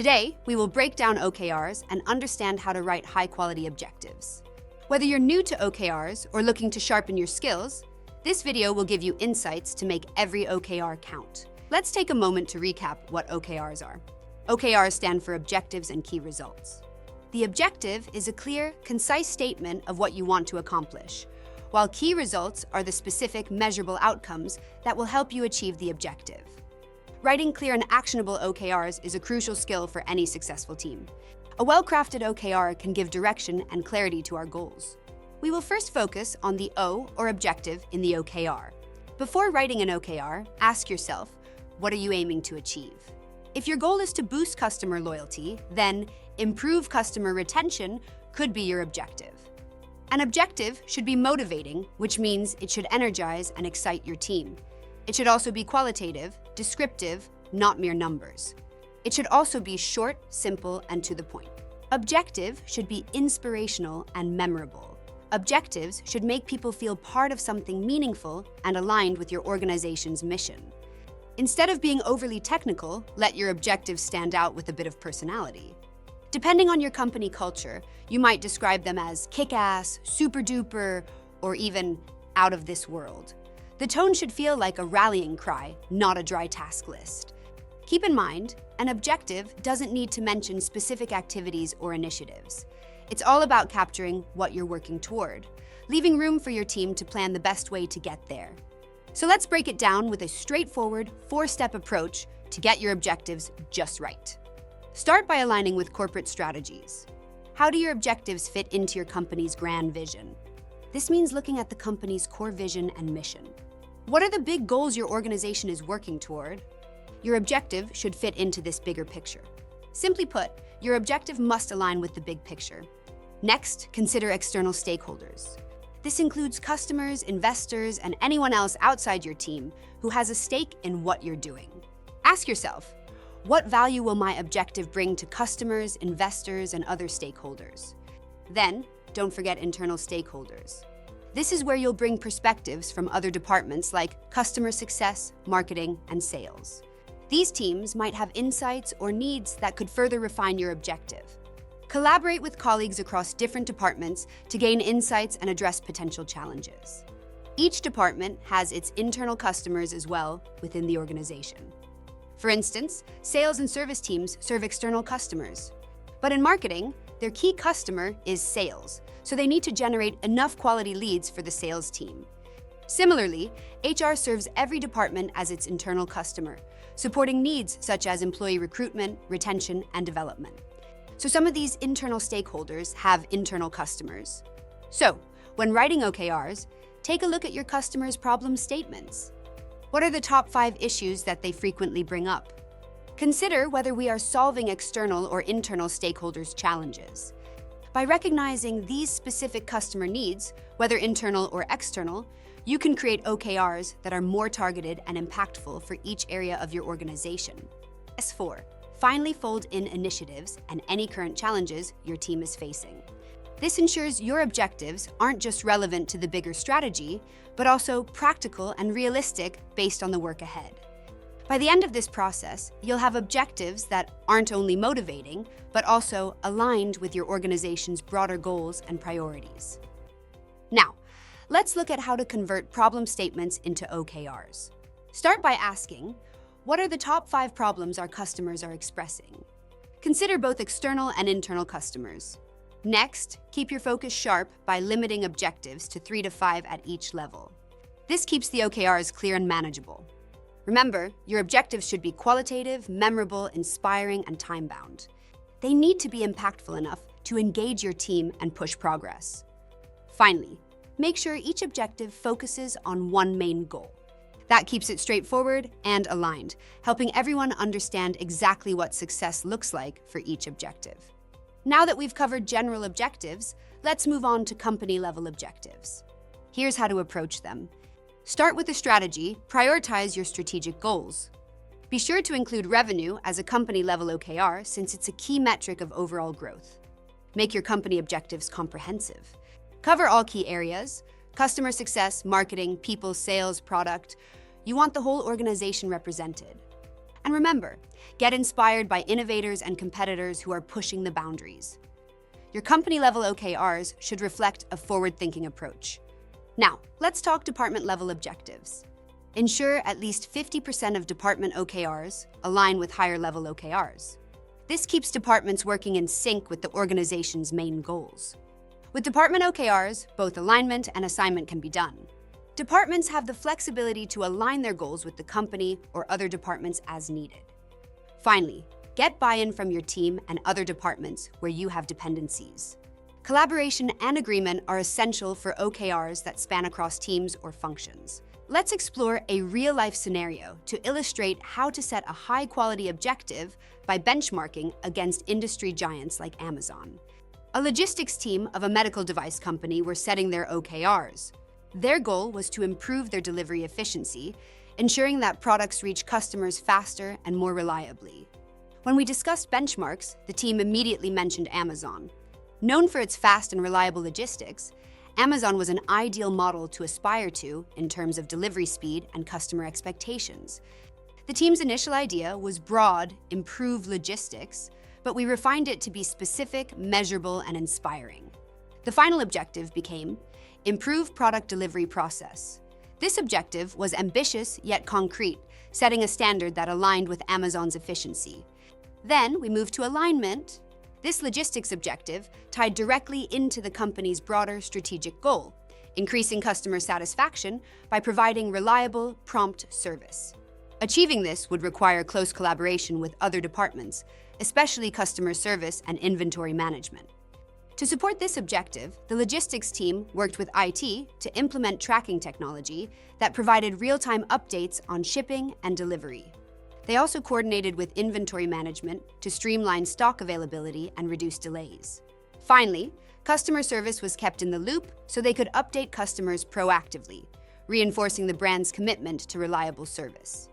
Today, we will break down OKRs and understand how to write high-quality objectives. Whether you're new to OKRs or looking to sharpen your skills, this video will give you insights to make every OKR count. Let's take a moment to recap what OKRs are. OKRs stand for Objectives and Key Results. The objective is a clear, concise statement of what you want to accomplish, while key results are the specific, measurable outcomes that will help you achieve the objective. Writing clear and actionable OKRs is a crucial skill for any successful team. A well-crafted OKR can give direction and clarity to our goals. We will first focus on the O, or objective, in the OKR. Before writing an OKR, ask yourself, what are you aiming to achieve? If your goal is to boost customer loyalty, then improve customer retention could be your objective. An objective should be motivating, which means it should energize and excite your team. It should also be qualitative, descriptive, not mere numbers. It should also be short, simple, and to the point. Objective should be inspirational and memorable. Objectives should make people feel part of something meaningful and aligned with your organization's mission. Instead of being overly technical, let your objectives stand out with a bit of personality. Depending on your company culture, you might describe them as kick-ass, super-duper, or even out of this world. The tone should feel like a rallying cry, not a dry task list. Keep in mind, an objective doesn't need to mention specific activities or initiatives. It's all about capturing what you're working toward, leaving room for your team to plan the best way to get there. So let's break it down with a straightforward, four-step approach to get your objectives just right. Start by aligning with corporate strategies. How do your objectives fit into your company's grand vision? This means looking at the company's core vision and mission. What are the big goals your organization is working toward? Your objective should fit into this bigger picture. Simply put, your objective must align with the big picture. Next, consider external stakeholders. This includes customers, investors, and anyone else outside your team who has a stake in what you're doing. Ask yourself, what value will my objective bring to customers, investors, and other stakeholders? Then, don't forget internal stakeholders. This is where you'll bring perspectives from other departments like customer success, marketing, and sales. These teams might have insights or needs that could further refine your objective. Collaborate with colleagues across different departments to gain insights and address potential challenges. Each department has its internal customers as well within the organization. For instance, sales and service teams serve external customers. But in marketing, their key customer is sales, so they need to generate enough quality leads for the sales team. Similarly, HR serves every department as its internal customer, supporting needs such as employee recruitment, retention, and development. So some of these internal stakeholders have internal customers. So, when writing OKRs, take a look at your customers' problem statements. What are the top 5 issues that they frequently bring up? Consider whether we are solving external or internal stakeholders' challenges. By recognizing these specific customer needs, whether internal or external, you can create OKRs that are more targeted and impactful for each area of your organization. S4. Finally fold in initiatives and any current challenges your team is facing. This ensures your objectives aren't just relevant to the bigger strategy, but also practical and realistic based on the work ahead. By the end of this process, you'll have objectives that aren't only motivating, but also aligned with your organization's broader goals and priorities. Now, let's look at how to convert problem statements into OKRs. Start by asking, what are the top 5 problems our customers are expressing? Consider both external and internal customers. Next, keep your focus sharp by limiting objectives to 3 to 5 at each level. This keeps the OKRs clear and manageable. Remember, your objectives should be qualitative, memorable, inspiring, and time-bound. They need to be impactful enough to engage your team and push progress. Finally, make sure each objective focuses on one main goal. That keeps it straightforward and aligned, helping everyone understand exactly what success looks like for each objective. Now that we've covered general objectives, let's move on to company-level objectives. Here's how to approach them. Start with a strategy, prioritize your strategic goals. Be sure to include revenue as a company-level OKR since it's a key metric of overall growth. Make your company objectives comprehensive. Cover all key areas: customer success, marketing, people, sales, product. You want the whole organization represented. And remember, get inspired by innovators and competitors who are pushing the boundaries. Your company-level OKRs should reflect a forward-thinking approach. Now, let's talk department-level objectives. Ensure at least 50% of department OKRs align with higher-level OKRs. This keeps departments working in sync with the organization's main goals. With department OKRs, both alignment and assignment can be done. Departments have the flexibility to align their goals with the company or other departments as needed. Finally, get buy-in from your team and other departments where you have dependencies. Collaboration and agreement are essential for OKRs that span across teams or functions. Let's explore a real-life scenario to illustrate how to set a high-quality objective by benchmarking against industry giants like Amazon. A logistics team of a medical device company were setting their OKRs. Their goal was to improve their delivery efficiency, ensuring that products reach customers faster and more reliably. When we discussed benchmarks, the team immediately mentioned Amazon. Known for its fast and reliable logistics, Amazon was an ideal model to aspire to in terms of delivery speed and customer expectations. The team's initial idea was broad, improve logistics, but we refined it to be specific, measurable, and inspiring. The final objective became improve product delivery process. This objective was ambitious yet concrete, setting a standard that aligned with Amazon's efficiency. Then we moved to alignment. This logistics objective tied directly into the company's broader strategic goal, increasing customer satisfaction by providing reliable, prompt service. Achieving this would require close collaboration with other departments, especially customer service and inventory management. To support this objective, the logistics team worked with IT to implement tracking technology that provided real-time updates on shipping and delivery. They also coordinated with inventory management to streamline stock availability and reduce delays. Finally, customer service was kept in the loop so they could update customers proactively, reinforcing the brand's commitment to reliable service.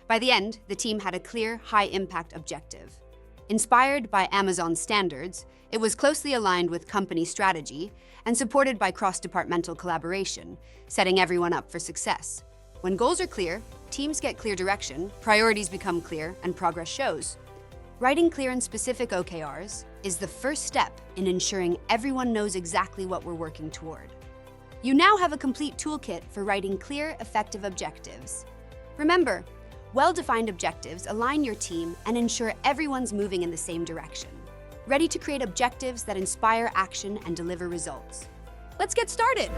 By the end, the team had a clear, high-impact objective. Inspired by Amazon's standards, it was closely aligned with company strategy and supported by cross-departmental collaboration, setting everyone up for success. When goals are clear, teams get clear direction, priorities become clear, and progress shows. Writing clear and specific OKRs is the first step in ensuring everyone knows exactly what we're working toward. You now have a complete toolkit for writing clear, effective objectives. Remember, well-defined objectives align your team and ensure everyone's moving in the same direction. Ready to create objectives that inspire action and deliver results. Let's get started!